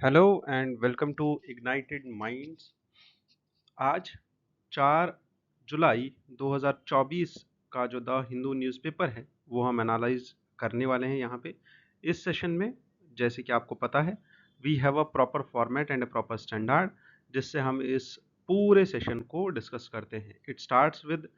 Hello and welcome to Ignited Minds. आज 4 जुलाई 2024 का जो द हिंदू न्यूज़पेपर है वो हम एनालाइज करने वाले हैं यहाँ पे इस सेशन में। जैसे कि आपको पता है we have a proper format and a proper standard जिससे हम इस पूरे सेशन को डिस्कस करते हैं। इट स्टार्ट्स विद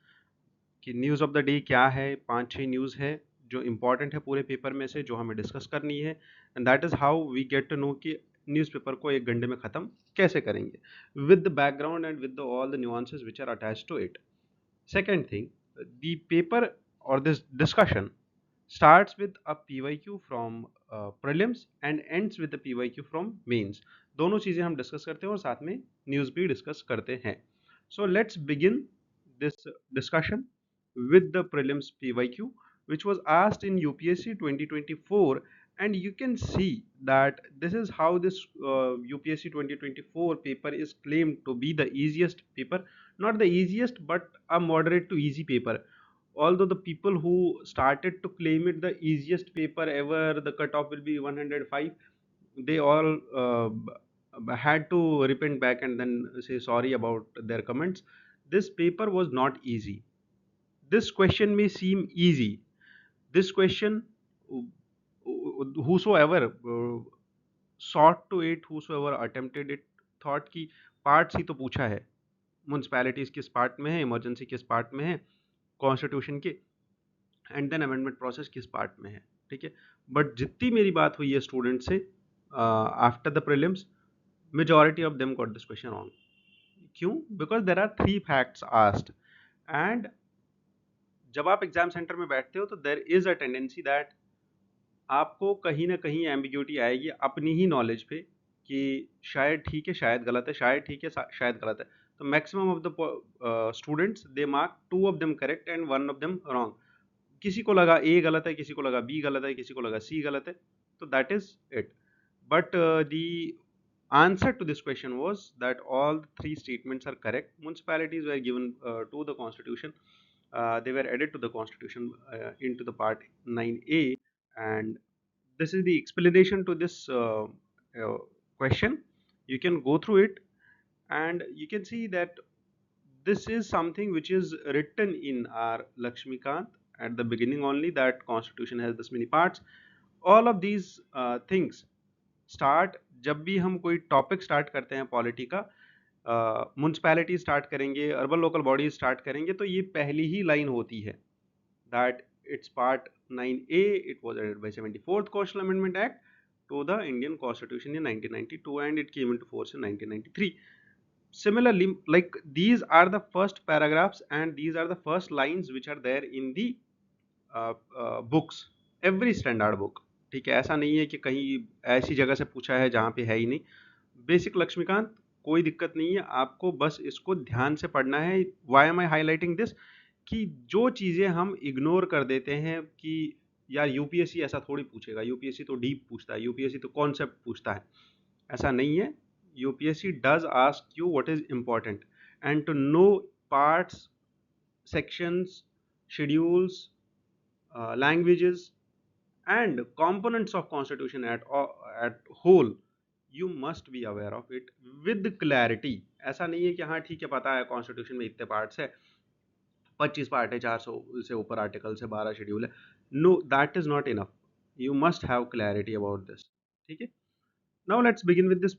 कि न्यूज़ ऑफ द डे क्या है, 5-6 न्यूज़ है जो इम्पॉर्टेंट है पूरे पेपर में से जो हमें डिस्कस करनी है, and that is how we get to know कि न्यूज़पेपर को 1 घंटे में ख़त्म कैसे करेंगे with the background and with all the nuances which are attached to it. Second thing, the paper or this discussion starts with a PYQ from prelims and ends with a PYQ from mains। दोनों चीज़ें हम discuss करते हैं और साथ में news भी discuss करते हैं। So let's begin this discussion with the prelims PYQ which was asked in UPSC 2024, and you can see that this is how this UPSC 2024 paper is claimed to be the easiest paper, not the easiest but a moderate to easy paper. Although the people who started to claim it the easiest paper ever, the cutoff will be 105, they all had to repent back and then say sorry about their comments. This paper was not easy. This question may seem easy. This question, whosoever sought to it, whosoever attempted it, thought कि parts ही तो पूछा है, municipalities किस part में है, emergency किस part में है, कॉन्स्टिट्यूशन के, एंड देन अमेंडमेंट प्रोसेस किस पार्ट में है, ठीक है। बट जितनी मेरी बात हुई है स्टूडेंट से after the prelims, majority of them got this question wrong. क्यों? Because there are 3 facts asked, and जब आप एग्जाम सेंटर में बैठते हो तो देर इज अ टेंडेंसी दैट आपको कहीं ना कहीं एम्बिग्यूटी आएगी अपनी ही नॉलेज पे कि शायद ठीक है शायद गलत है, शायद ठीक है शायद गलत है। तो maximum of the students they mark 2 of them correct and 1 of them wrong. किसी को लगा ए गलत है, किसी को लगा बी गलत है, किसी को लगा सी गलत है, तो that is it. But the answer to this question was that all the 3 statements are correct. Municipalities were given to the constitution, they were added to the constitution into the part 9A, and this is the explanation to this uh, question. You can go through it and you can see that this is something which is written in our Lakshmikant at the beginning only, that constitution has this many parts. All of these things start जब भी हम कोई topic start करते हैं polity का, municipality start करेंगे, urban local bodies start करेंगे, तो ये पहली ही लाइन होती है that it's part 9A, it was added by 74th constitutional amendment act to the Indian Constitution in 1992 and it came into force in 1993. Similarly, like these are the first paragraphs and these are the first lines which are there in the books, every standard book। ठीक है, ऐसा नहीं है कि कहीं ऐसी जगह से पूछा है जहाँ पे है ही नहीं। बेसिक लक्ष्मीकांत, कोई दिक्कत नहीं है, आपको बस इसको ध्यान से पढ़ना है। Why am I highlighting this कि जो चीज़ें हम इग्नोर कर देते हैं कि यार यूपीएससी ऐसा थोड़ी पूछेगा, यूपीएससी तो डीप पूछता है, यूपीएससी तो कॉन्सेप्ट पूछता है, ऐसा नहीं है। UPSC does ask you what is important and to know parts, sections, schedules, languages and components of constitution at whole, you must be aware of it with clarity। ऐसा नहीं है कि हाँ ठीक है पता है कॉन्स्टिट्यूशन में इतने पार्ट्स है, 25 पार्ट है, 400 से ऊपर आर्टिकल से 12 शेड्यूल है। No, that is not enough, you must have clarity about this. ठीक है, now let's begin with this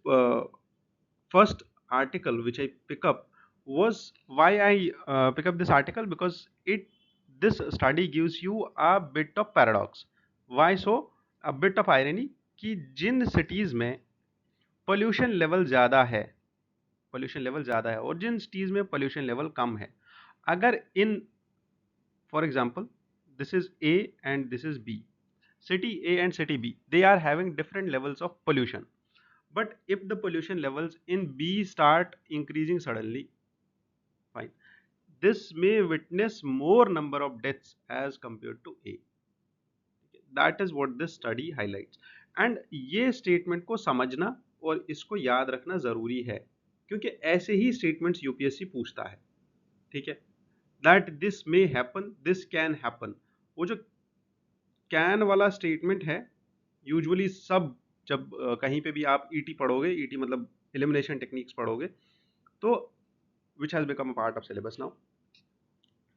first article which I pick up was why I pick up this article because it this study gives you a bit of paradox। why so? a bit of irony कि जिन cities में pollution level ज़्यादा है, pollution level ज़्यादा है और जिन cities में pollution level कम है, अगर in for example this is A and this is B, city A and city B, they are having different levels of pollution, but if the pollution levels in B start increasing suddenly, fine, this may witness more number of deaths as compared to A। that is what this study highlights, and ये statement को समझना और इसको याद रखना ज़रूरी है क्योंकि ऐसे ही statements यूपीएससी पूछता है। ठीक है, that this may happen, this can happen, वो जो can वाला statement है यूजुअली सब जब कहीं पे भी आप ईटी पढ़ोगे, ईटी मतलब एलिमिनेशन टेक्निक्स पढ़ोगे, तो which has become a part of syllabus now.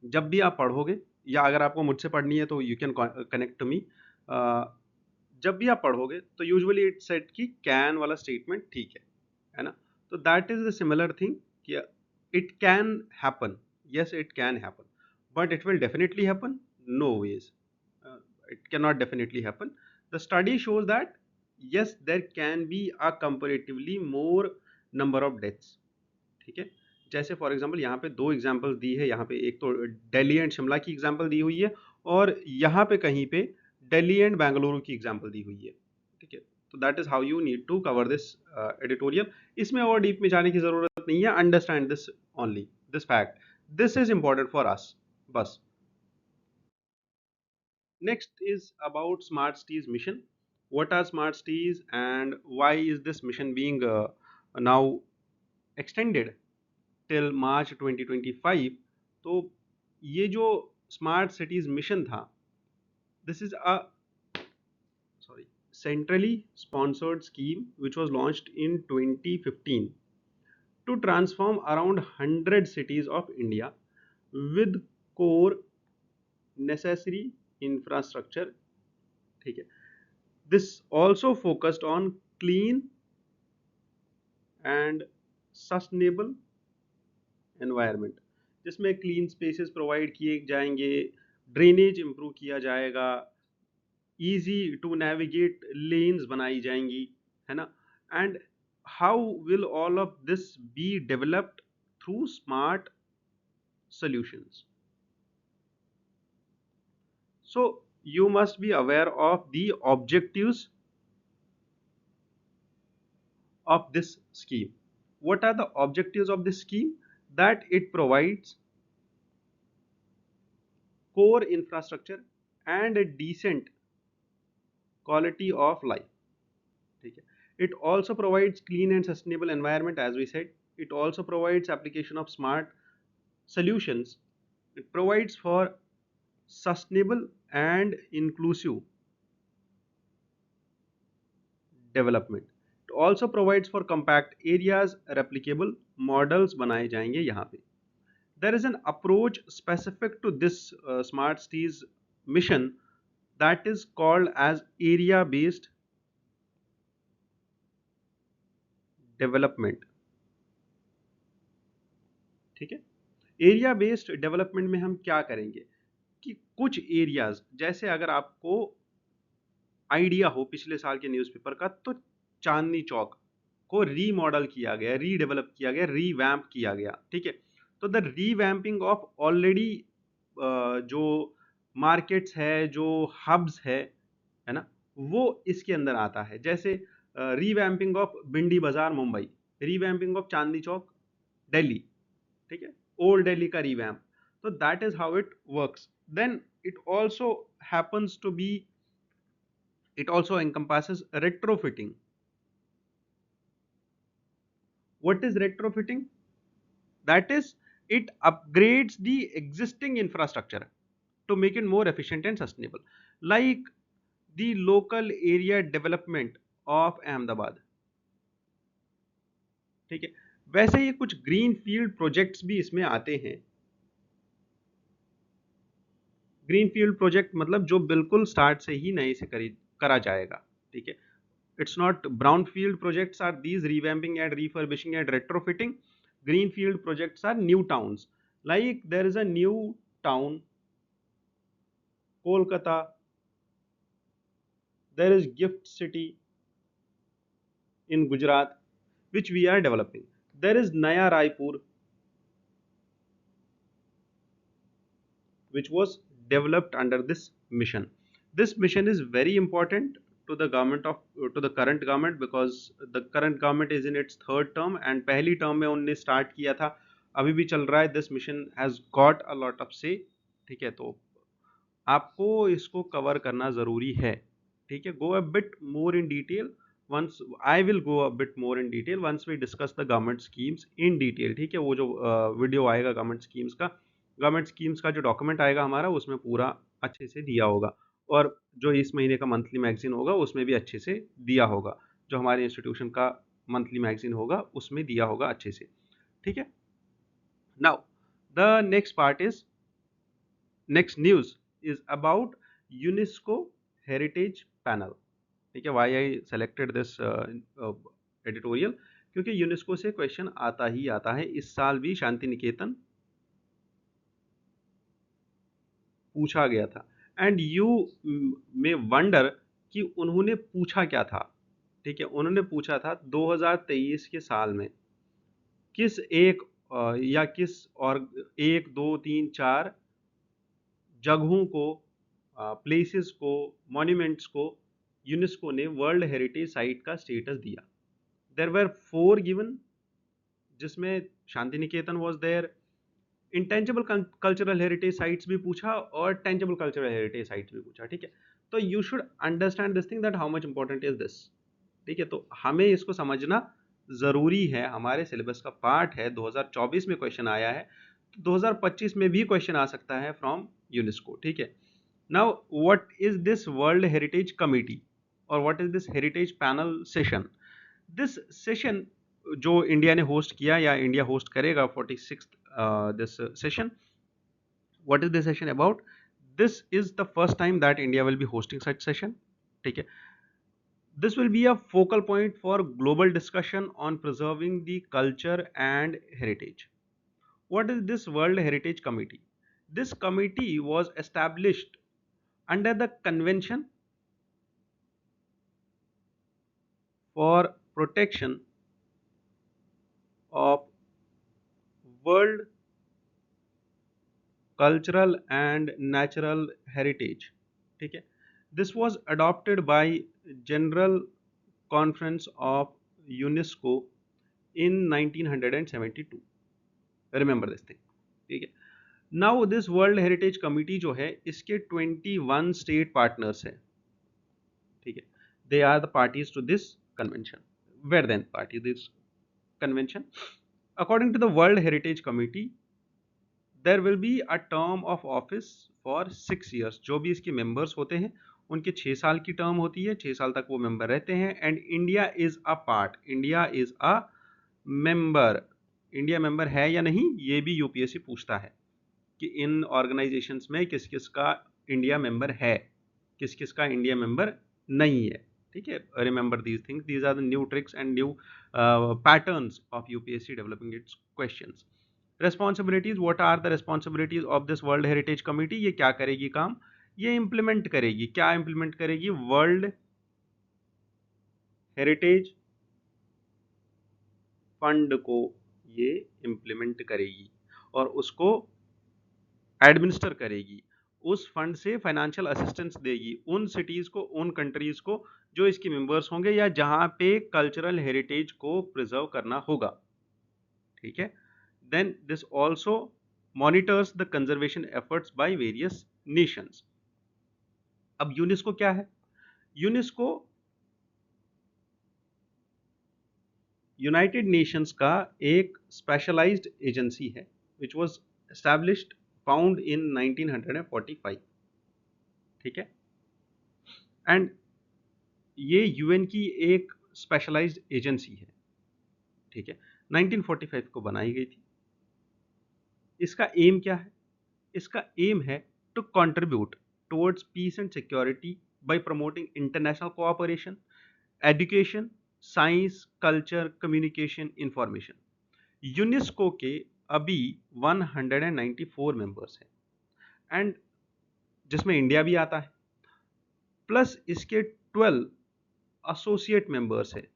जब भी आप पढ़ोगे, या अगर आपको मुझसे पढ़नी है तो you can connect to me. जब भी आप पढ़ोगे तो यूजुअली इट सेट कि कैन वाला स्टेटमेंट ठीक है ना? तो that is the similar thing कि it can happen, yes it can happen, but it will definitely happen, no ways, it can not definitely happen. The study shows that yes there can be a comparatively more number of deaths, ठीक है? जैसे for example यहाँ पे दो examples दी है, यहाँ पे एक तो दिल्ली एंड शिमला की एग्जांपल दी हुई है, और यहाँ पे कहीं पे दिल्ली एंड बेंगलुरु की एग्जांपल दी हुई है, ठीक है? तो that is how you need to cover this editorial. इसमें और डीप में जाने की जरूरत नहीं है, understand this only, this fact, this is important for us, बस। Next is about smart cities mission. What are smart cities and why is this mission being now extended till March 2025? तो ये जो स्मार्ट सिटीज मिशन था, this is a sorry centrally sponsored scheme which was launched in 2015 to transform around 100 cities of India with core necessary infrastructure, ठीक है? This also focused on clean and sustainable environment, जिसमें clean spaces provide किए जाएंगे, drainage improve किया जाएगा, easy to navigate lens बनाई जाएंगी, है ना? And how will all of this be developed through smart solutions? So you must be aware of the objectives of this scheme. What are the objectives of this scheme? That it provides core infrastructure and a decent quality of life, ठीक है? It also provides clean and sustainable environment, as we said. It also provides application of smart solutions. It provides for sustainable and inclusive development. It also provides for compact areas, replicable models बनाए जाएंगे यहाँ पे. There is an approach specific to this smart cities mission that is called as area based development, ठीक है? Area based development में हम क्या करेंगे कि कुछ एरियाज, जैसे अगर आपको आइडिया हो पिछले साल के न्यूज़पेपर का, तो चांदनी चौक को रीमॉडल किया गया, रीडेवलप किया गया, रीवैम्प किया गया, ठीक है? तो द रीवैम्पिंग ऑफ ऑलरेडी जो मार्केट्स है, जो हब्स है ना, वो इसके अंदर आता है। जैसे revamping of Bhindi Bazaar Mumbai, revamping of Chandni Chowk Delhi, ठीक है? ओल्ड दिल्ली का रीवैम्प। तो that is how it works. Then it also happens to be, it also encompasses retrofitting. What is retrofitting? That is, it upgrades the existing infrastructure to make it more efficient and sustainable, like the local area development of Ahmedabad, ठीक है? वैसे ही कुछ green field projects भी इसमें आते हैं। Green field project मतलब जो बिल्कुल स्टार्ट से ही नए से करा जाएगा, ठीक है? It's not brownfield projects are these revamping and refurbishing and retrofitting. Greenfield projects are new towns. Like there is a new town, Kolkata. There is Gift City in Gujarat, which we are developing. There is Naya Raipur, which was developed under this mission. This mission is very important to the government of to the current government, because the current government is in its third term and पहली term में उनने start किया था, अभी भी चल रहा है। This mission has got a lot of say, ठीक है? तो आपको इसको कवर करना जरूरी है, ठीक है? Go a bit more in detail once, I will go a bit more in detail once we discuss the government schemes in detail, ठीक है? वो जो वीडियो आएगा गवर्नमेंट स्कीम्स का जो डॉक्यूमेंट आएगा हमारा, उसमें पूरा अच्छे से दिया होगा। और जो इस महीने का मंथली मैगजीन होगा उसमें भी अच्छे से दिया होगा, जो हमारे इंस्टीट्यूशन का मंथली मैगजीन होगा उसमें दिया होगा अच्छे से, ठीक है। Now the next part is, next news is about UNESCO heritage panel, ठीक है। Why I selected this editorial, क्योंकि यूनेस्को से क्वेश्चन आता ही आता है। इस साल भी शांति निकेतन पूछा गया था, एंड यू में वंडर कि उन्होंने पूछा क्या था, ठीक है। उन्होंने पूछा था 2023 के साल में किस एक या किस और एक दो तीन चार जगहों को, प्लेसेस को, मॉन्यूमेंट्स को यूनेस्को ने वर्ल्ड हेरिटेज साइट का स्टेटस दिया। देयर वर 4 गिवन, जिसमें Shanti Niketan was there, intangible cultural heritage sites भी पूछा और टेंजिबल कल्चरल हेरिटेज साइट्स भी पूछा, ठीक है। तो you should understand this thing that how much important is this, ठीक है। तो हमें इसको समझना जरूरी है, हमारे सिलेबस का पार्ट है। 2024 में क्वेश्चन आया है, तो 2025 में भी क्वेश्चन आ सकता है फ्रॉम यूनेस्को, ठीक है। Now what is this world heritage committee और what is this heritage panel session? This session जो इंडिया ने होस्ट किया या इंडिया होस्ट करेगा 46th this session. What is this session about? This is the first time that India will be hosting such session, ठीक है। This will be a focal point for global discussion on preserving the culture and heritage. What is this World Heritage Committee? This committee was established under the Convention for Protection of World Cultural and Natural Heritage, ठीक है। This was adopted by General Conference of UNESCO in 1972. Remember this thing, ठीक है। Now this World Heritage Committee जो है इसके 21 state partners है, ठीक है। They are the parties to this convention. Where then party this convention? According to the World Heritage Committee, there will be a term of office for 6 years। जो भी इसके members होते हैं उनके 6 साल की टर्म होती है, 6 साल तक वो मेंबर रहते हैं। And India is a part, India is a member. India member है या नहीं ये भी यूपीएससी पूछता है कि इन ऑर्गेनाइजेशंस में किस किस का इंडिया मेंबर है, किस किस का इंडिया मेंबर नहीं है, ठीक है। Remember these things, these are the new tricks and new patterns of UPSC developing its questions. Responsibilities, what are the responsibilities of this world heritage committee? ये क्या करेगी काम? ये इम्प्लीमेंट करेगी, क्या इम्प्लीमेंट करेगी? वर्ल्ड हेरिटेज फंड को ये इम्प्लीमेंट करेगी और उसको एडमिनिस्टर करेगी। उस फंड से फाइनेंशियल असिस्टेंस देगी उन सिटीज को, उन कंट्रीज को जो इसके मेंबर्स होंगे या जहां पे कल्चरल हेरिटेज को प्रिजर्व करना होगा, ठीक है। Then this also monitors the conservation efforts by various nations. अब यूनेस्को क्या है? यूनेस्को यूनाइटेड नेशंस का एक स्पेशलाइज्ड एजेंसी है which was established found in 1945, ठीक है। एंड ये यूएन की एक स्पेशलाइज्ड एजेंसी है, ठीक है। 1945 को बनाई गई थी। इसका एम क्या है? इसका एम है to contribute towards peace and security by promoting international cooperation, education, science, culture, communication, information. UNESCO के अभी 194 मेंबर्स हैं एंड जिसमें इंडिया भी आता है, प्लस इसके 12 एसोसिएट मेंबर्स हैं,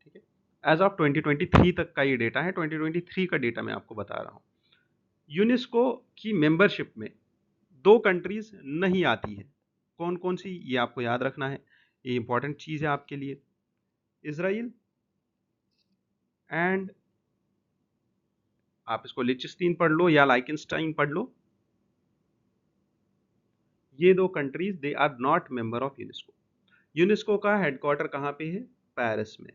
ठीक है। एज ऑफ 2023 तक का ये डेटा है, 2023 का डेटा मैं आपको बता रहा हूं। यूनेस्को की मेंबरशिप में 2 कंट्रीज नहीं आती है। कौन कौन सी, ये आपको याद रखना है, ये इंपॉर्टेंट चीज है आपके लिए। इजराइल एंड, आप इसको लिचस्टीन पढ़ लो या लाइकेंस्टाइन पढ़ लो, ये 2 countries they are not member of UNESCO. UNESCO का हेडक्वार्टर कहाँ पे है? पेरिस में,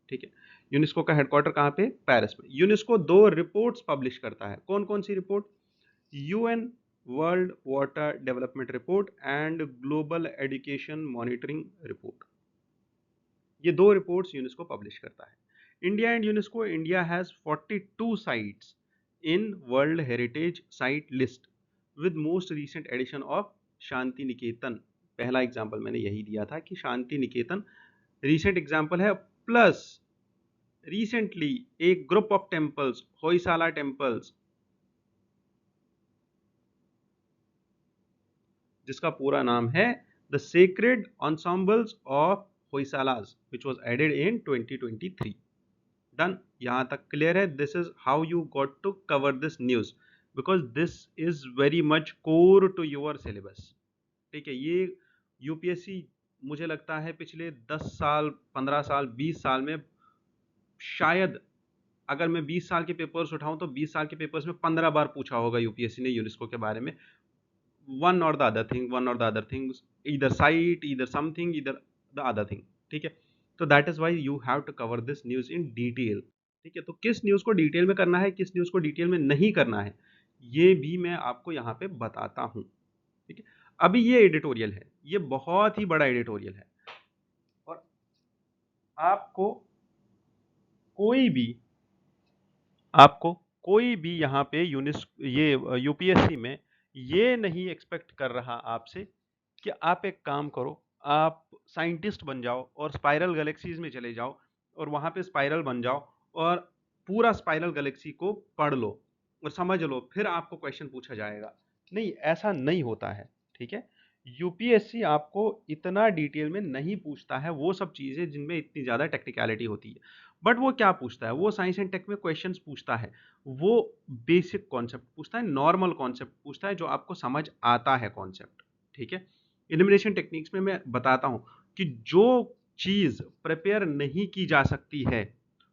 ठीक है। यूनेस्को का हेडक्वार्टर कहाँ पे? पेरिस में। यूनेस्को 2 रिपोर्ट्स पब्लिश करता है। कौन कौन सी report? UN world water development report and global education monitoring report. ये दो रिपोर्ट्स यूनेस्को पब्लिश करता है। India and UNESCO, India has 42 sites in world heritage site list with most recent edition of Shanti Niketan. पहला एग्जाम्पल मैंने यही दिया था कि शांति निकेतन रीसेंट एग्जाम्पल है, प्लस रिसेंटली एक group of temples, Hoysala temples, जिसका पूरा नाम है the sacred ensembles of होयसालास, which was added in 2023। Done, यहां तक क्लियर है? This is how you got to cover this news, because this is very much core to your syllabus. ठीक है, ये यूपीएससी मुझे लगता है पिछले 10 साल, 15 साल, 20 साल में शायद, अगर मैं 20 साल के पेपर्स उठाऊं तो 20 साल के पेपर्स में 15 बार पूछा होगा यूपीएससी ने यूनेस्को के बारे में, one or the other thing, one or the other things, either site, either something, either the other thing। ठीक है, तो that is why you have to cover this news in detail. ठीक है, तो किस न्यूज को डिटेल में करना है, किस न्यूज को डिटेल में नहीं करना है, ये भी मैं आपको यहाँ पे बताता हूँ। ठीक है, अभी ये एडिटोरियल है, ये बहुत ही बड़ा एडिटोरियल है, और आपको कोई भी आपको कोई भी यहाँ पे ये यूपीएससी में ये नहीं एक्सपेक्ट कर रहा आपसे कि आप एक काम करो, आप साइंटिस्ट बन जाओ और स्पाइरल गैलेक्सीज में चले जाओ और वहां पे स्पाइरल बन जाओ और पूरा स्पाइरल गैलेक्सी को पढ़ लो और समझ लो, फिर आपको क्वेश्चन पूछा जाएगा। नहीं, ऐसा नहीं होता है। ठीक है, यूपीएससी आपको इतना डिटेल में नहीं पूछता है वो सब चीजें जिनमें इतनी ज्यादा टेक्निकलिटी होती है। बट वो क्या पूछता है, वो साइंस एंड टेक में क्वेश्चंस पूछता है, वो बेसिक कॉन्सेप्ट पूछता है, नॉर्मल कॉन्सेप्ट पूछता है, जो आपको समझ आता है कॉन्सेप्ट। ठीक है, एलिमिनेशन टेक्निक्स में मैं बताता हूं कि जो चीज प्रिपेयर नहीं की जा सकती है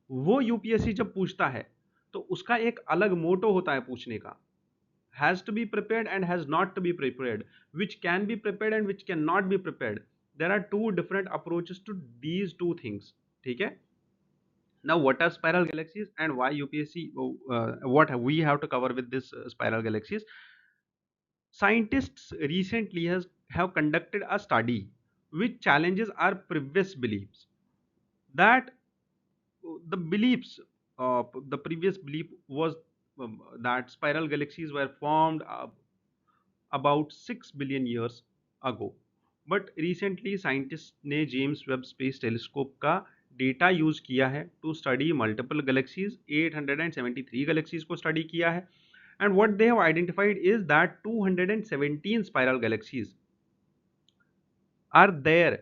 वो यूपीएससी जब पूछता है तो उसका एक अलग मोटो होता है पूछने का, has to be prepared and has not to be prepared, which can be prepared and which cannot be prepared। there are two different approaches to these two things। ठीक है, now what are spiral galaxies and why UPSC, what we have to cover with this spiral galaxies? Scientists recently have conducted a study which challenges our previous beliefs, that the beliefs the previous belief was that spiral galaxies were formed about 6 billion years ago। But recently scientist ने James Webb space telescope का data use किया है to study multiple galaxies, 873 galaxies को study किया है, and what they have identified is that 217 spiral galaxies are there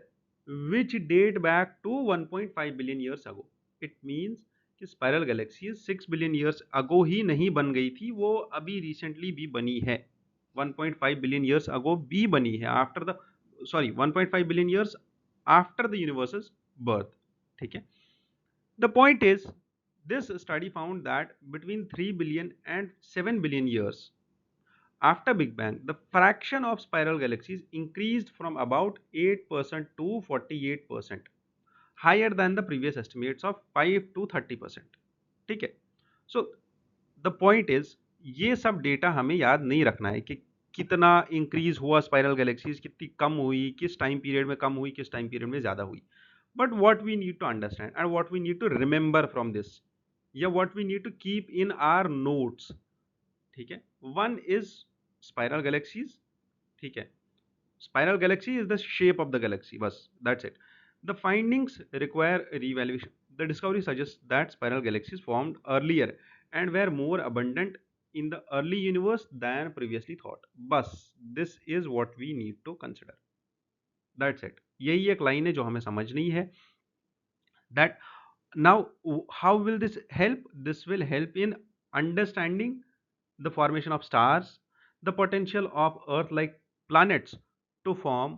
which date back to 1.5 billion years ago। it means कि spiral galaxies 6 billion years ago ही नहीं बन गई थी, वो अभी रिसेंटली भी बनी है, 1.5 बिलियन ईयर्स अगो भी बनी है, after the 1.5 billion years after the universe's birth. ठीक है, the point is this study found that between 3 billion and 7 billion years after Big Bang, the fraction of spiral galaxies increased from about 8% to 48%, higher than the previous estimates of 5 to 30%। ठीक है, so the point is ये सब data हमें याद नहीं रखना है कि कितना इंक्रीज हुआ स्पाइरल गैलेक्सीज, कितनी कम हुई, किस टाइम पीरियड में कम हुई, किस टाइम पीरियड में ज्यादा हुई। But what we need to understand and what we need to remember from this, या what we need to keep in our notes. ठीक है, वन इज स्पाइरल गैलेक्सीज। ठीक है, spiral galaxy is the shape of the galaxy, bas that's it। the findings require reevaluation। the discovery suggests that spiral galaxies formed earlier and were more abundant in the early universe than previously thought। bas this is what we need to consider, that's it। यही एक line है जो हमें समझनी है, that now how will this help? This will help in understanding the formation of stars, the potential of earth like planets to form,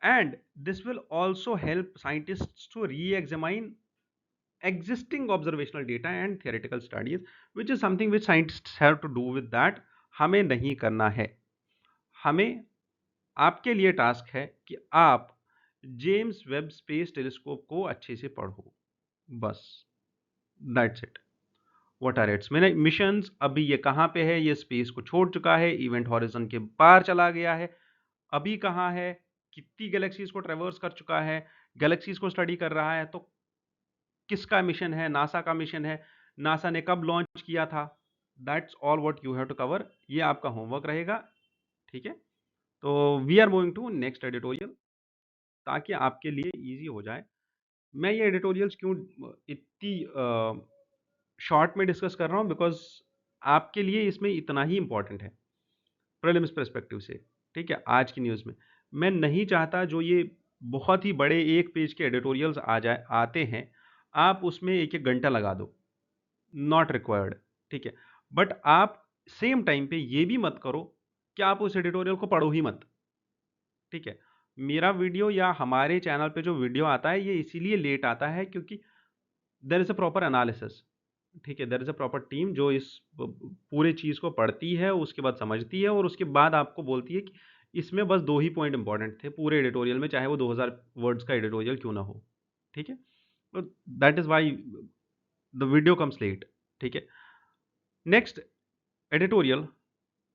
and this will also help scientists to re-examine existing observational data and theoretical studies, which is something which scientists have to do with that। हमें नहीं करना है, हमें, आपके लिए task है कि आप जेम्स वेब स्पेस टेलीस्कोप को अच्छे से पढ़ो, बस that's it. What are its missions, अभी ये कहाँ पे है, ये स्पेस को छोड़ चुका है, इवेंट हॉरिजन के पार चला गया है, अभी कहाँ है, कितनी गैलेक्सीज को ट्रेवर्स कर चुका है, गैलेक्सीज को स्टडी कर रहा है, तो किसका मिशन है, नासा का मिशन है, नासा ने कब लॉन्च किया था, that's all what you have to cover, ये आपका होमवर्क रहेगा। ठीक है, तो we are moving to next editorial, ताकि आपके लिए इजी हो जाए। मैं ये एडिटोरियल्स क्यों इतनी शॉर्ट में डिस्कस कर रहा हूँ, बिकॉज आपके लिए इसमें इतना ही इंपॉर्टेंट है प्रीलिम्स पर्सपेक्टिव से। ठीक है, आज की न्यूज़ में मैं नहीं चाहता जो ये बहुत ही बड़े एक पेज के एडिटोरियल्स आते हैं, आप उसमें एक एक घंटा लगा दो, नॉट रिक्वायर्ड। ठीक है, बट आप सेम टाइम पे ये भी मत करो कि आप उस एडिटोरियल को पढ़ो ही मत। ठीक है, मेरा वीडियो या हमारे चैनल पे जो वीडियो आता है ये इसीलिए लेट आता है क्योंकि there is a proper analysis. ठीक है, there is a proper team जो इस पूरे चीज़ को पढ़ती है, उसके बाद समझती है और उसके बाद आपको बोलती है कि इसमें बस 2 ही पॉइंट इंपॉर्टेंट थे पूरे एडिटोरियल में, चाहे वो 2000 वर्ड्स का एडिटोरियल क्यों ना हो। ठीक है, तो that is why the video comes late. ठीक है, next editorial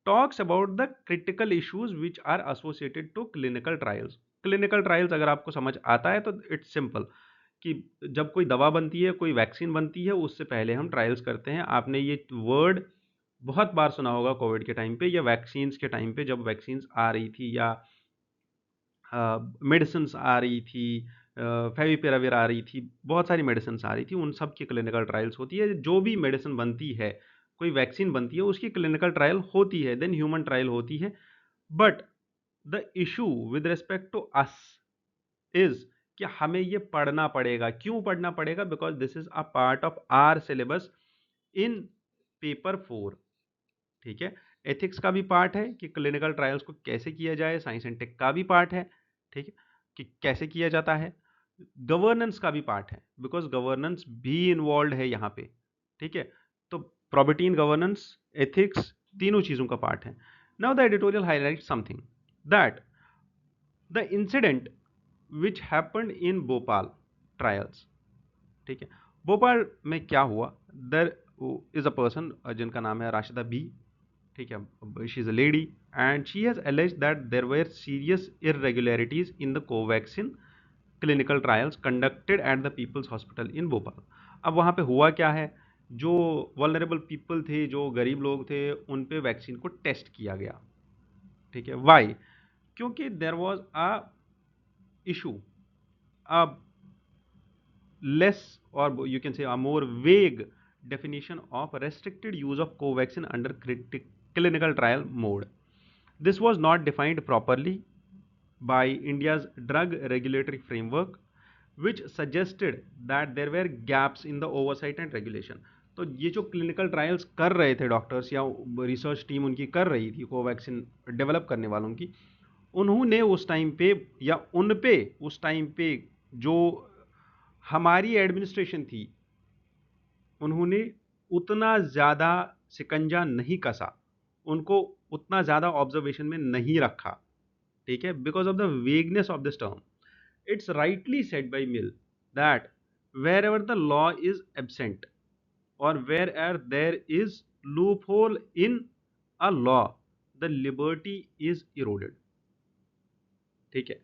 talks about the critical issues which are associated to clinical trials। clinical trials अगर आपको समझ आता है तो इट्स सिंपल कि जब कोई दवा बनती है, कोई वैक्सीन बनती है, उससे पहले हम ट्रायल्स करते हैं। आपने ये वर्ड बहुत बार सुना होगा कोविड के टाइम पे या वैक्सीन्स के टाइम पे, जब वैक्सीन्स आ रही थी या मेडिसिन आ रही थी, फेविपिराविर आ रही थी, बहुत सारी मेडिसिन आ रही थी, उन सब की क्लिनिकल ट्रायल्स होती है। जो भी मेडिसिन बनती है, कोई वैक्सीन बनती है, उसकी क्लिनिकल ट्रायल होती है, देन ह्यूमन ट्रायल होती है। But the issue with respect to us is कि हमें ये पढ़ना पड़ेगा। क्यों पढ़ना पड़ेगा? Because this is a part of our syllabus in paper 4। ठीक है, एथिक्स का भी पार्ट है कि क्लिनिकल ट्रायल्स को कैसे किया जाए, साइंस एंड टेक का भी पार्ट है। ठीक है, कि कैसे किया जाता है, गवर्नेंस का भी पार्ट है, बिकॉज गवर्नेंस भी इन्वॉल्व है यहाँ पे। ठीक है, तो प्रॉपर्टी इन गवर्नेंस, एथिक्स, तीनों चीज़ों का पार्ट है। Now the editorial highlight something that the incident which happened in Bhopal trials. ठीक है, भोपाल में क्या हुआ, देयर इज अ पर्सन जिनका नाम है राशिदा बी। ठीक है, she is a lady and she has alleged that there were serious irregularities in the Covaxin clinical trials conducted at the people's hospital in Bhopal. अब वहाँ पे हुआ क्या है, जो वल्नरेबल पीपल थे, जो गरीब लोग थे, उन पे वैक्सीन को टेस्ट किया गया। ठीक है, वाई? क्योंकि there was a issue, a less, or you can say a more vague definition of restricted use of covaxin under clinical trial mode. This was not defined properly by India's drug regulatory framework, which suggested that there were gaps in the oversight and regulation। तो ये जो clinical trials कर रहे थे doctors या research team उनकी कर रही थी कोवैक्सीन डेवलप करने वालों की, उन्होंने उस टाइम पे या उन पे उस टाइम पे जो हमारी एडमिनिस्ट्रेशन थी, उन्होंने उतना ज़्यादा शिकंजा नहीं कसा, उनको उतना ज़्यादा ऑब्जर्वेशन में नहीं रखा। ठीक है, because of the vagueness of this term, it's rightly said by Mill that wherever the law is absent और wherever there is loophole in a law, the liberty is eroded. ठीक है,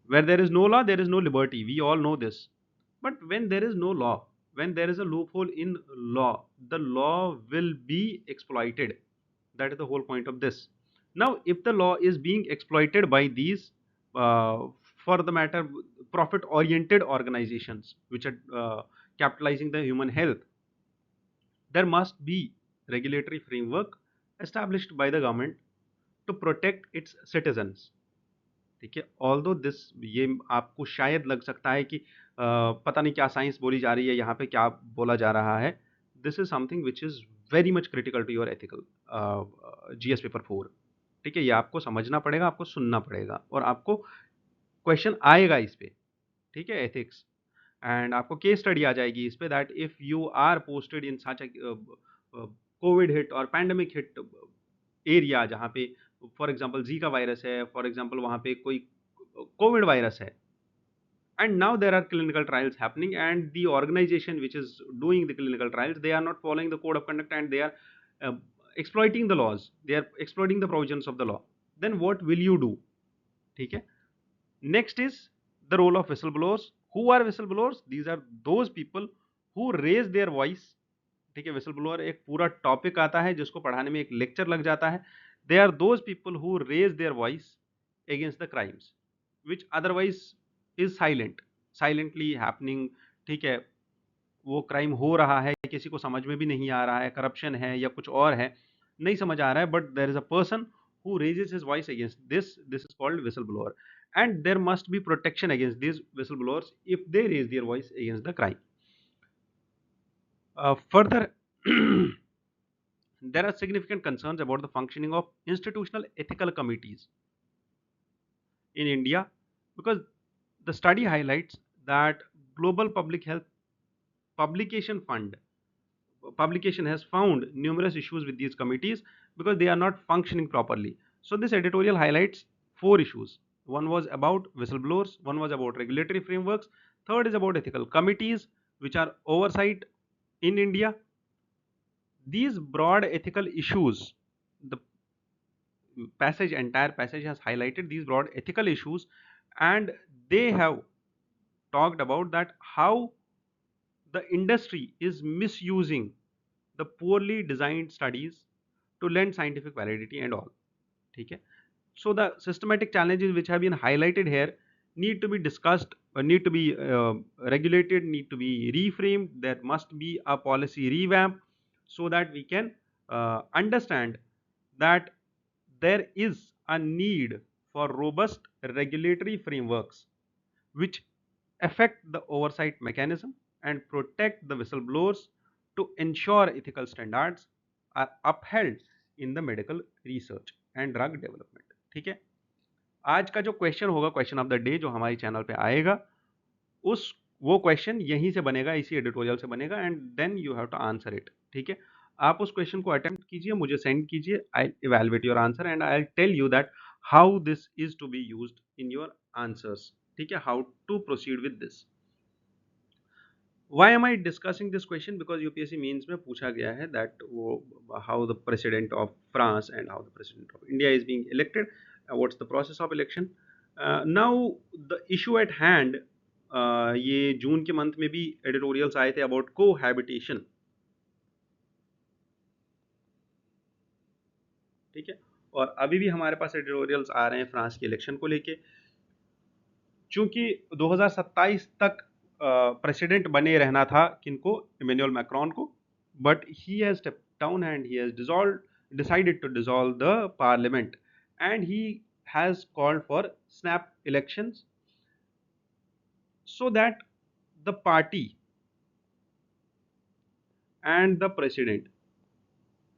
where there is no law there is no liberty, we all know this, but when there is no law, when there is a loophole in law, the law will be exploited. That is the whole point of this. Now if the law is being exploited by these uh, for the matter profit oriented organizations which are capitalizing the human health, there must be regulatory framework established by the government to protect its citizens। ठीक है, although this, ये आपको शायद लग सकता है कि पता नहीं क्या साइंस बोली जा रही है यहाँ पे, क्या बोला जा रहा है। This is something which is very much critical to your ethical GS paper 4। ठीक है, ये आपको समझना पड़ेगा, आपको सुनना पड़ेगा और आपको क्वेश्चन आएगा इस पे। ठीक है, एथिक्स, एंड आपको केस स्टडी आ जाएगी इस पे that if you are posted in such COVID hit और पैंडेमिक हिट एरिया, जहाँ पे फॉर एग्जांपल जी का वायरस है, फॉर एग्जांपल वहाँ पे कोई कोविड वायरस है, and now there are clinical trials happening, and the organization which is doing the clinical trials, they are not following the code of conduct, and they are uh, exploiting the laws, they are exploiting the provisions of the law. Then what will you do? ठीक है. Next is the role of whistleblowers. Who are whistleblowers? These are those people who raise their voice. ठीक है. whistleblower एक पूरा topic आता है जिसको पढ़ाने में एक लेक्चर लग जाता है. They are those people who raise their voice against the crimes which otherwise is silently happening. ठीक है. वो क्राइम हो रहा है, किसी को समझ में भी नहीं आ रहा है, करप्शन है या कुछ और है, नहीं समझ आ रहा है, but there is a person who raises his voice against this is called whistleblower, and there must be protection against these whistleblowers if they raise their voice against the crime. Further, there are significant concerns about the functioning of institutional ethical committees in India, because the study highlights that global public health publication fund publication has found numerous issues with these committees because they are not functioning properly. So this editorial highlights 4 issues. One was about whistleblowers, one was about regulatory frameworks, third is about ethical committees which are oversight in India. These broad ethical issues, the entire passage has highlighted these broad ethical issues, and they have talked about that how the industry is misusing the poorly designed studies to lend scientific validity and all. ठीक है. So the systematic challenges which have been highlighted here need to be discussed, need to be regulated, need to be reframed. There must be a policy revamp so that we can understand that there is a need for robust regulatory frameworks which affect the oversight mechanism and protect the whistleblowers to ensure ethical standards are upheld in the medical research and drug development. ठीक है. आज का जो question होगा, question of the day, जो हमारे channel पे आएगा, उस वो क्वेश्चन यहीं से बनेगा, इसी एडिटोरियल से बनेगा, and then you have to answer it. ठीक है. आप उस क्वेश्चन को अटेम्प्ट कीजिए, मुझे सेंड कीजिए, I evaluate your answer and I tell you that how this is to be used in your answers. ठीक है. How to proceed with this. Why am I discussing this question? Because UPSC means में पूछा गया है that how the president of France and how the president of India is being elected. What's the process of election? Now the issue at hand, ये जून के month में भी editorials आए थे about cohabitation. ठीक है. और अभी भी हमारे पास एडिटोरियल्स आ रहे हैं फ्रांस के इलेक्शन को लेके. चूंकि 2027 तक प्रेसिडेंट बने रहना था किनको, इमैनुअल मैक्रोन को, but he has stepped down and he has decided to dissolve the parliament, and he has called for snap elections so that the party and the president,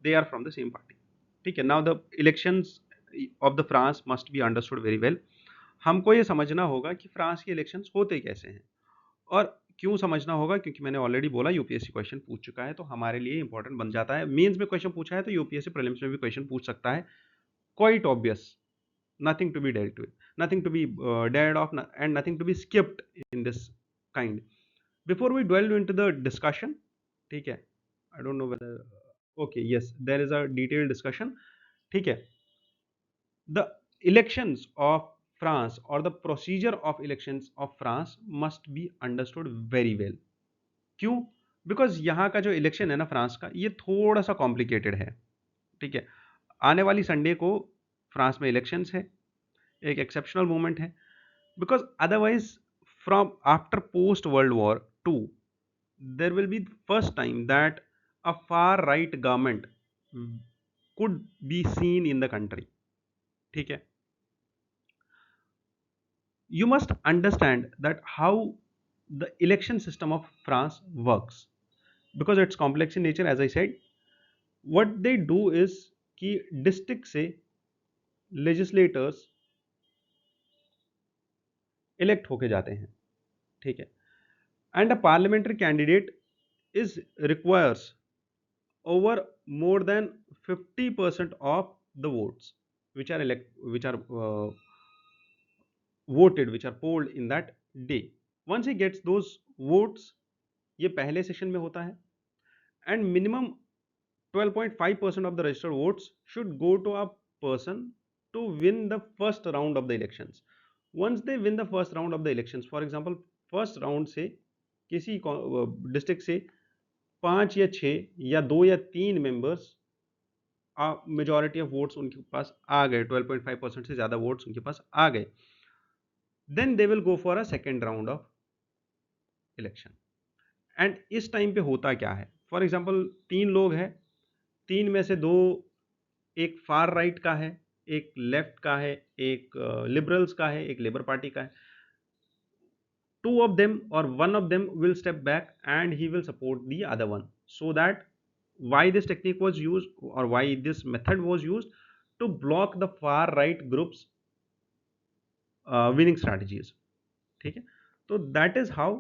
they are from the same party. ठीक है. Now the elections of the France must be understood very well. हमको ये समझना होगा कि France के elections होते कैसे हैं. और क्यों समझना होगा? क्योंकि मैंने ऑलरेडी बोला यूपीएससी क्वेश्चन पूछ चुका है, तो हमारे लिए इंपॉर्टेंट बन जाता है. मेंस में क्वेश्चन पूछा है तो यूपीएससी प्रीलिम्स में भी क्वेश्चन पूछ सकता है. Quite obvious, nothing to be dealt with, nothing to be dead off, and nothing to be skipped in this kind. Before we dwell into the discussion, ठीक है, I don't know whether, okay, yes, there is a detailed discussion. ठीक है. The elections of France or the procedure of elections of France must be understood very well. क्यों? Because यहाँ का जो election है ना फ्रांस का, ये थोड़ा सा कॉम्प्लिकेटेड है. ठीक है. आने वाली संडे को फ्रांस में इलेक्शंस है, एक एक्सेप्शनल मोमेंट है, because otherwise from after post world war two there will be first time that a far right government could be seen in the country. ठीक है. You must understand that how the election system of France works, because it's complex in nature. As I said, what they do is कि district से legislators elect होके जाते हैं. ठीक है. And a parliamentary candidate is requires over more than 50% of the votes which are voted, which are polled in that day. Once he gets those votes, ये पहले session में होता है, and minimum 12.5% of the registered votes should go to a person to win the first round of the elections. Once they win the first round of the elections, for example, first round से किसी district से 5 या 6 या 2 या 3 members, majority of votes उनके पास आ गए, 12.5% से ज़्यादा वोट्स उनके पास आ गए, then they will go for a second round of election. And इस टाइम पे होता क्या है, फॉर एग्जाम्पल 3 लोग हैं, 3 में से 2, एक फार राइट का है, एक लेफ्ट का है, एक लिबरल्स का है, एक लेबर पार्टी का है. 2 of them or 1 of them will step back and he will support the other one. So that why this technique was used, or why this method was used, to block the far right groups winning strategies. ठीक है, तो that is how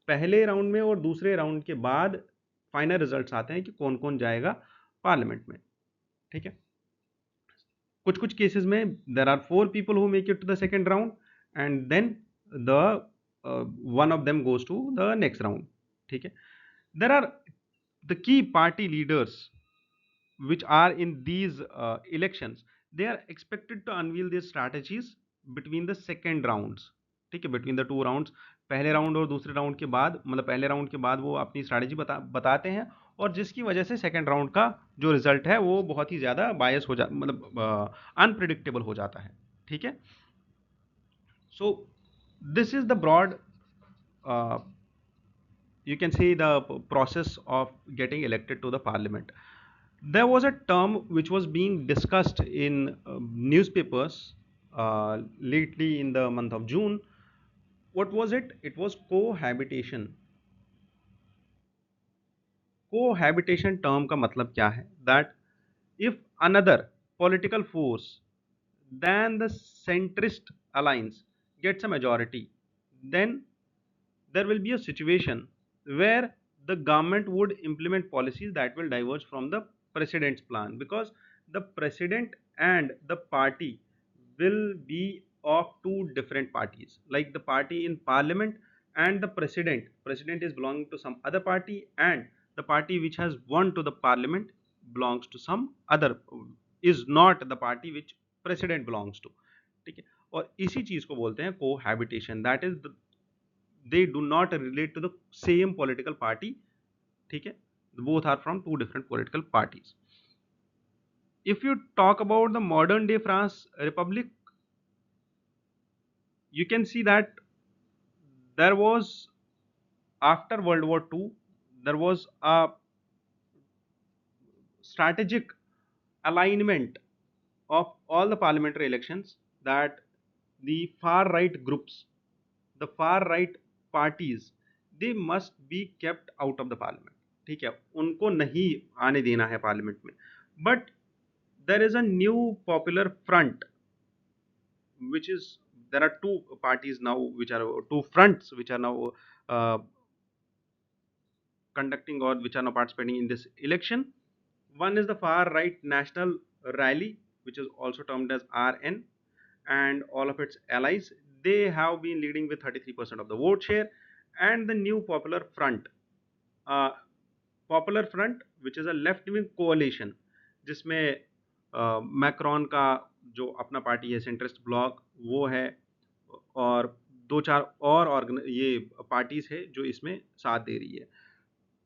पहले round में और दूसरे round के बाद final results आते हैं कि कौन कौन जाएगा पार्लियामेंट में. ठीक है, कुछ कुछ केसेस में there are 4 people who make it to the second round, and then the one of them goes to the next round. ठीक है, there are the key party leaders which are in these elections, they are expected to unveil their strategies between the second rounds. ठीक है, between the two rounds, पहले round और दूसरे round के बाद, मतलब पहले राउंड के बाद वो अपनी स्ट्रैटेजी बताते हैं, और जिसकी वजह से सेकेंड राउंड का जो रिजल्ट है वो बहुत ही ज़्यादा बायस हो मतलब अनप्रिडिक्टेबल हो जाता है. ठीक है, so this is the broad, you can see the process of getting elected to the parliament. There was a term which was being discussed in newspapers lately in the month of June. What was it? It was cohabitation. Cohabitation term का मतलब क्या है? That if another political force than the centrist alliance gets a majority, then there will be a situation where the government would implement policies that will diverge from the president's plan, because the president and the party will be of two different parties, like the party in parliament and the president is belonging to some other party, and the party which has won to the parliament belongs to some other, is not the party which president belongs to. ठीक है, और इसी चीज को बोलते हैं cohabitation. That is they do not relate to the same political party. ठीक है, both are from two different political parties. If you talk about the modern day France Republic, you can see that there was, after World War II, there was a strategic alignment of all the parliamentary elections, that the far right groups, the far right parties, they must be kept out of the parliament. ठीक है, उनको नहीं आने देना है parliament में. But there is a new popular front which is, there are two parties now, which are two fronts which are now conducting, or which are now participating in this election. One is the far right national rally, which is also termed as RN, and all of its allies. They have been leading with 33% of the vote share. And the new popular front, which is a left wing coalition, जिसमें Macron का जो अपना party है, centrist block, वो है, और 2-4 और ये पार्टीज है जो इसमें साथ दे रही है.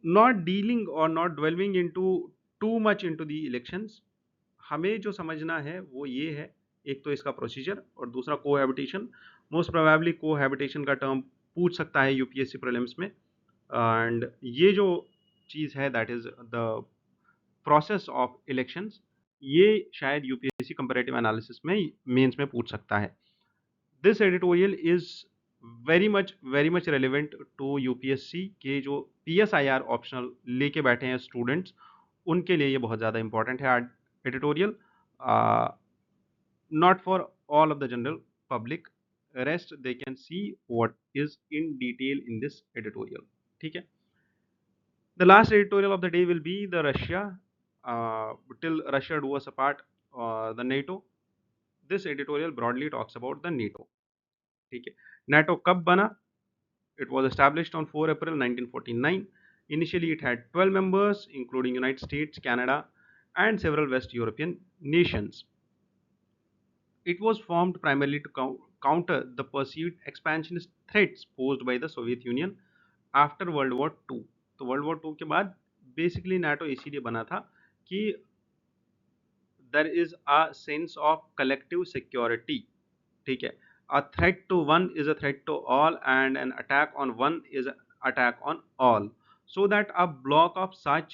नॉट डीलिंग और not delving into too much into the elections, हमें जो समझना है वो ये है, एक तो इसका प्रोसीजर, और दूसरा कोहैबिटेशन. मोस्ट प्रोबेबली कोहैबिटेशन का टर्म पूछ सकता है यूपीएससी प्रीलिम्स में, एंड ये जो चीज़ है, that is the process of elections, ये शायद यूपीएससी कंपैरेटिव एनालिसिस में मेंस में पूछ सकता है. This editorial is very much relevant to UPSC के जो पीएसआईआर ऑप्शनल लेके बैठे हैं स्टूडेंट्स, उनके लिए ये बहुत ज़्यादा इंपॉर्टेंट है editorial. not for all of the general public, rest they can see what is in detail in this editorial. ठीक है, the last editorial of the day will be the Russia, till Russia do us apart, the NATO. This editorial broadly talks about the NATO. ठीक है, NATO कब बना, It was established on 4 April 1949. Initially, it had 12 members, including United States, Canada, and several West European nations. It was formed primarily to counter the perceived expansionist threats posed by the Soviet Union after World War II. तो world war two के बाद basically NATO इसीलिए बना था कि there is a sense of collective security. ठीक है, a threat to one is a threat to all and an attack on one is attack on all, so that a block of such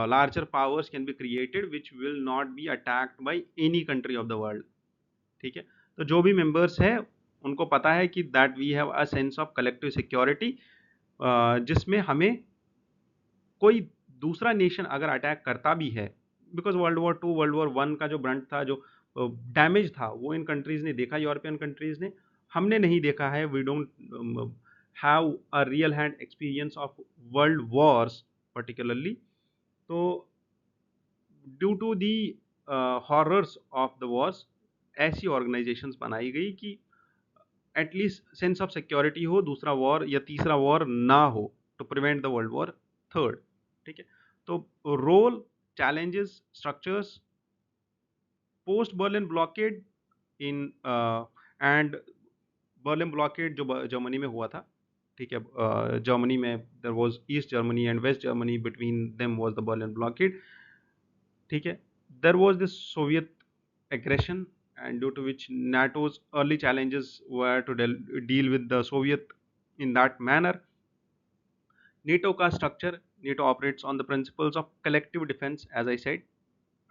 larger powers can be created which will not be attacked by any country of the world. ठीक है, तो जो भी members है उनको पता है कि that we have a sense of collective security, जिसमें हमें कोई दूसरा नेशन अगर अटैक करता भी है, because world war two world war one का जो ब्रंट था, जो डैमेज था, वो इन कंट्रीज ने देखा, यूरोपियन कंट्रीज ने. हमने नहीं देखा है. We don't have a real hand experience of world wars particularly. तो due to the horrors of the wars ऐसी ऑर्गेनाइजेशंस बनाई गई कि एटलीस्ट सेंस ऑफ सिक्योरिटी हो, दूसरा वॉर या तीसरा वॉर ना हो, to prevent the world war third. ठीक है, तो role, challenges, structures, post Berlin blockade in and Berlin blockade जो जर्मनी में हुआ था. ठीक है, जर्मनी में there was east Germany and west Germany, between them was the Berlin blockade. ठीक है, there was this Soviet aggression, and due to which NATO's early challenges were to deal with the Soviet in that manner. NATO का structure, NATO operates on the principles of collective defense, as I said,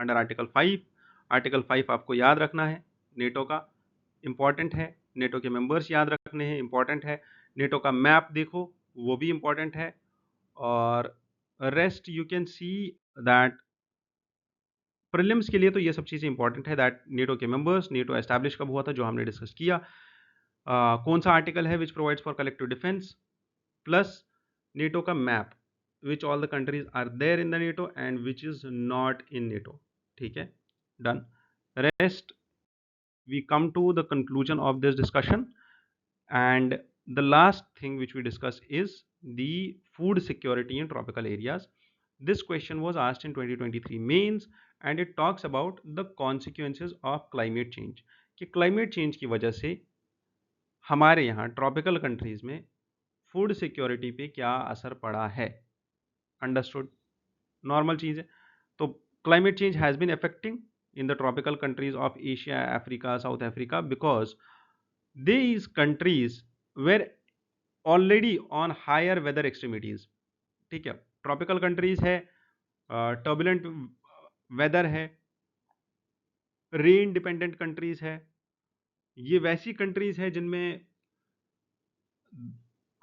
under Article 5. Article 5 आपको याद रखना है, NATO का important है, NATO के members याद रखने हैं, important है. NATO का map देखो, वो भी important है. और rest you can see that prelims के लिए तो ये सब चीज़ें इंपॉर्टेंट है. दैट नेटो के मेंबर्स, नेटो एस्टैब्लिश कब हुआ था, जो हमने डिस्कस किया. कौन सा आर्टिकल है which provides for collective defence, plus NATO का map, which all the countries are there in the NATO and which is not in NATO. ठीक है, done. Rest we come to the conclusion of this discussion, and the last thing which we discuss is the food security in tropical areas. This question was asked in 2023 mains, and it talks about the consequences of climate change. कि climate change की वजह से हमारे यहाँ tropical countries में food security पे क्या असर पड़ा है. अंडरस्टूड, नॉर्मल चीज़ है. तो climate change has been affecting in the tropical countries of Asia, Africa, South Africa, because these countries were already on higher weather extremities. ठीक है, ट्रॉपिकल कंट्रीज है, टर्बुलेंट वेदर है, रेन डिपेंडेंट कंट्रीज है. ये वैसी countries है जिनमें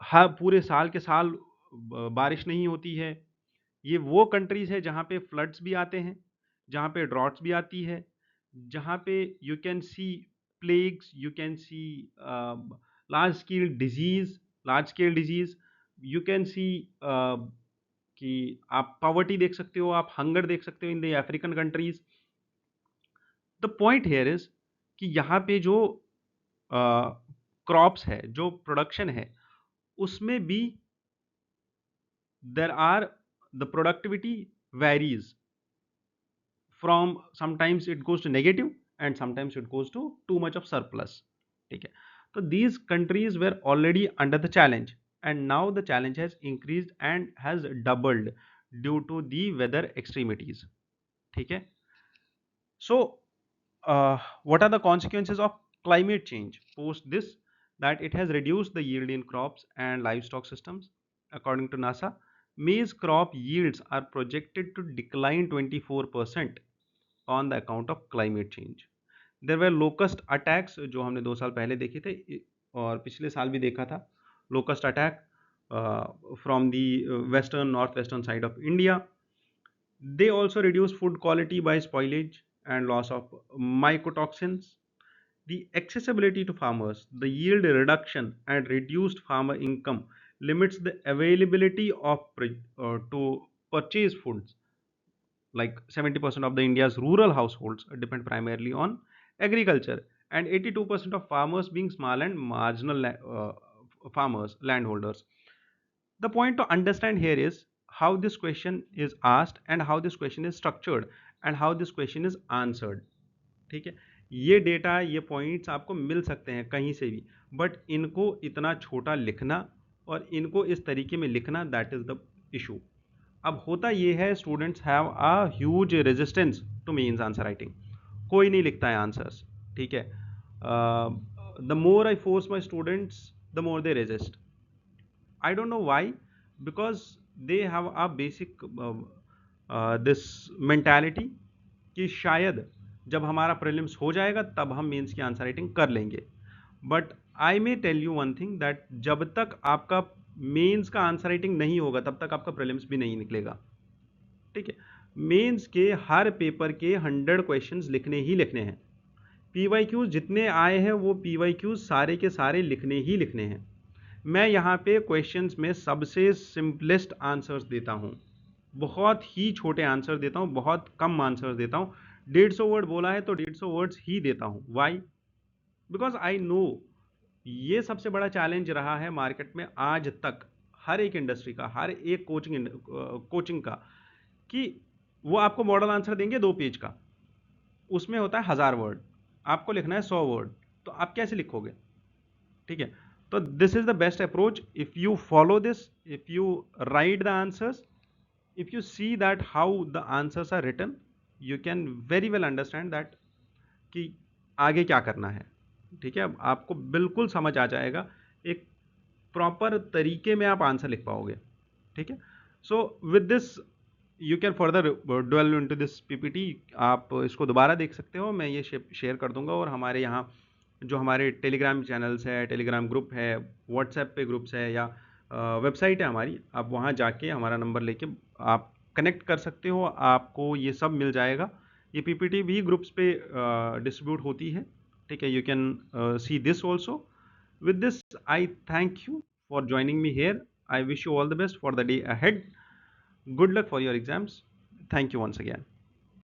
हर पूरे साल के साल बारिश नहीं होती है. ये वो कंट्रीज है जहाँ पे फ्लड्स भी आते हैं, जहाँ पे ड्रॉट्स भी आती है, जहाँ पे you can C plagues, you can C large scale disease, you can सी कि आप पॉवर्टी देख सकते हो, आप हंगर देख सकते हो in the African countries. The point here is कि यहाँ पे जो क्रॉप्स है, जो प्रोडक्शन है, उसमें भी there are the productivity varies from, sometimes it goes to negative and sometimes it goes to too much of surplus. ठीक है, तो these countries were already under the challenge, and now the challenge has increased and has doubled due to the weather extremities. ठीक है, so what are the consequences of climate change post this? That it has reduced the yield in crops and livestock systems. According to NASA, maize crop yields are projected to decline 24% on the account of climate change. There were locust attacks, जो हमने 2 साल पहले देखे थे और पिछले साल भी देखा था. Locust attack from the northwestern side of India. They also reduce food quality by spoilage and loss of mycotoxins. The accessibility to farmers, the yield reduction and reduced farmer income limits the availability of to purchase foods. Like 70% of the India's rural households depend primarily on agriculture, and 82% of farmers being small and marginal farmers, landholders. The point to understand here is how this question is asked and how this question is structured and how this question is answered. ठीक है, ये data, ये points आपको मिल सकते हैं कहीं से भी, बट इनको इतना छोटा लिखना और इनको इस तरीके में लिखना, दैट इज द इशू. अब होता ये है, students have a huge resistance two means answer writing. कोई नहीं लिखता है आंसर्स. ठीक है, the more I force my students the more they resist. I don't know why, because they have a basic this mentality कि शायद जब हमारा प्रीलिम्स हो जाएगा तब हम मेंस की आंसर राइटिंग कर लेंगे. But I may tell you one thing, that जब तक आपका मेंस का आंसर राइटिंग नहीं होगा तब तक आपका प्रीलिम्स भी नहीं निकलेगा. ठीक है, मेंस के हर पेपर के 100 क्वेश्चंस लिखने ही लिखने हैं. पीवाईक्यूज जितने आए हैं वो पीवाईक्यूज सारे के सारे लिखने ही लिखने हैं. मैं यहाँ पे क्वेश्चंस में सबसे सिंपलेस्ट आंसर्स देता हूँ, बहुत ही छोटे आंसर देता हूँ, बहुत कम आंसर देता हूँ. 150 वर्ड बोला है तो 150 वर्ड्स ही देता हूँ. वाई? बिकॉज आई नो ये सबसे बड़ा चैलेंज रहा है मार्केट में आज तक, हर एक इंडस्ट्री का, हर एक कोचिंग का, कि वो आपको मॉडल आंसर देंगे 2 पेज का, उसमें होता है 1000 वर्ड, आपको लिखना है 100 वर्ड, तो आप कैसे लिखोगे? ठीक है, तो this is the best approach. If you follow this, if you right the answers, if you see that how the answers are written, you can very well understand that कि आगे क्या करना है. ठीक है, आपको बिल्कुल समझ आ जाएगा, एक प्रॉपर तरीके में आप आंसर लिख पाओगे. ठीक है, so with this you can further develop into this PPT. आप इसको दोबारा देख सकते हो, मैं ये शेयर कर दूंगा. और हमारे यहाँ जो हमारे टेलीग्राम चैनल्स है, टेलीग्राम ग्रुप है, व्हाट्सएप पे ग्रुप्स है, या वेबसाइट है हमारी, आप वहाँ जाके हमारा नंबर लेके आप कनेक्ट कर सकते हो, आपको ये सब मिल जाएगा. ये पीपीटी भी ग्रुप्स पे डिस्ट्रीब्यूट होती है. ठीक है, you can see this also. With this I thank you for joining me here. I wish you all the best for the day ahead. Good luck for your exams. Thank you once again.